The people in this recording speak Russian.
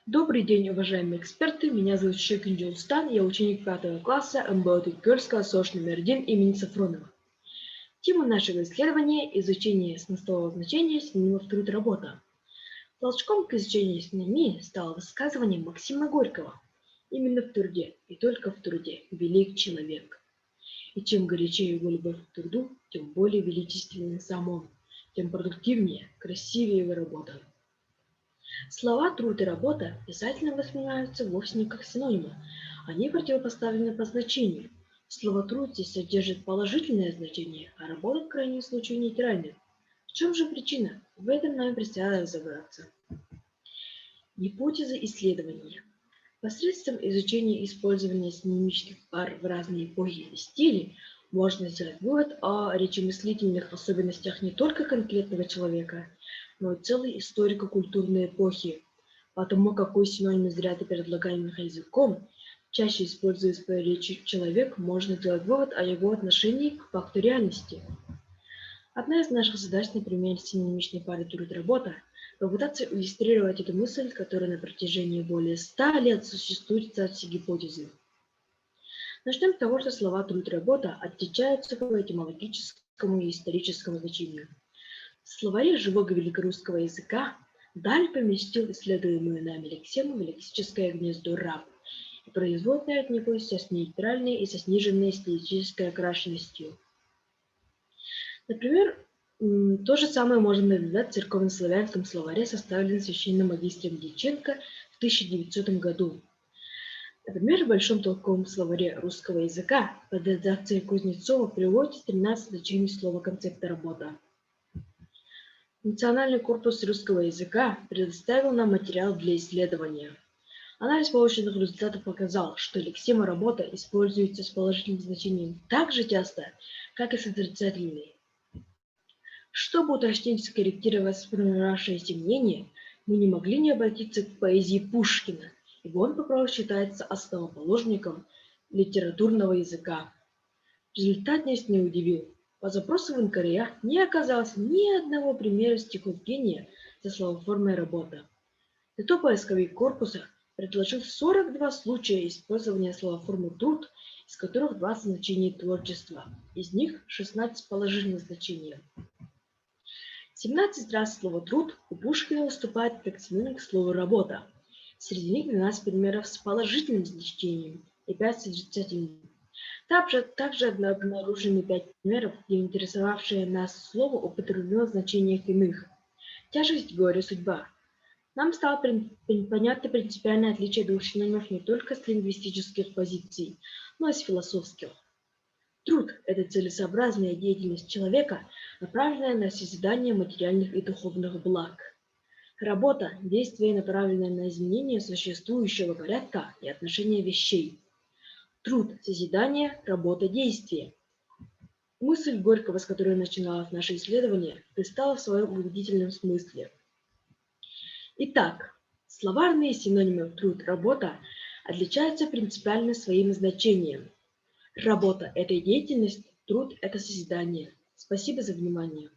Добрый день, уважаемые эксперты. Меня зовут Щекин Джулстан. Я ученик 5 класса МБО Тюркельского СОЖ номер 1 имени Сафронова. Тема нашего исследования – изучение смыслового значения синонимов труд и работа. Толчком к изучению синонимии стало высказывание Максима Горького. Именно в труде и только в труде велик человек. И чем горячее его любовь к труду, тем более величественен сам он, тем продуктивнее, красивее его работа. Слова «труд» и «работа» писателям воспринимаются вовсе не как синонимы, они противопоставлены по значению. Слово «труд» здесь содержит положительное значение, а «работа» в крайнем случае нейтральное. В чем же причина? В этом нам предстоит разобраться. Гипотеза исследования. Посредством изучения использования синонимических пар в разные эпохи и стили можно сделать вывод о речемыслительных особенностях не только конкретного человека, но и целой историко-культурной эпохи. Потому какой синоним из ряда предлагаемых языком чаще используя в своей речи человек, можно сделать вывод о его отношении к факту реальности. Одна из наших задач на примере синонимичной пары «труд-работа» попытаться иллюстрировать эту мысль, которая на протяжении более 100 лет существует в статусе гипотезы. Начнем с того, что слова «труд-работа» отличаются по этимологическому и историческому значению. В словаре живого великорусского языка Даль поместил исследуемую нами лексему в лексическое гнездо «раб» и производное от него с нейтральной и со сниженной стилистической окрашенностью. Например, то же самое можно наблюдать в церковнославянском словаре, составленном священным магистром Дьяченко в 1900 году. Например, в Большом толковом словаре русского языка под редакцией Кузнецова приводится 13 значений слова концепта «работа». Национальный корпус русского языка предоставил нам материал для исследования. Анализ полученных результатов показал, что лексема «работа» используется с положительным значением так же часто, как и с отрицательным. Чтобы уточнить и скорректировать сформировавшееся мнение, мы не могли не обратиться к поэзии Пушкина, ибо он по праву считается основоположником литературного языка. Результат нас не удивил. По запросу в НКРЯ не оказалось ни одного примера стихов гения со словоформой «работа». Зато поисковик корпуса предложил 42 случая использования словоформы «труд», из которых 20 значений творчества, из них 16 положительных значений. 17 раз слово «труд» у Пушкина выступает как синоним к слову «работа». Среди них 12 примеров с положительным значением и 5 с отрицательным. Также обнаружены 5 примеров, где интересовавшее нас слово употреблено в значениях иных. Тяжесть, горе, судьба. Нам стало понятно принципиальное отличие двух синонимов не только с лингвистических позиций, но и с философских. Труд – это целесообразная деятельность человека, направленная на созидание материальных и духовных благ. Работа – действие, направленное на изменение существующего порядка и отношения вещей. Труд – созидание, работа – действие. Мысль Горького, с которой начиналось наше исследование, предстала в своем убедительном смысле. Итак, словарные синонимы «труд», «работа» отличаются принципиально своим значением. Работа – это деятельность, труд – это созидание. Спасибо за внимание.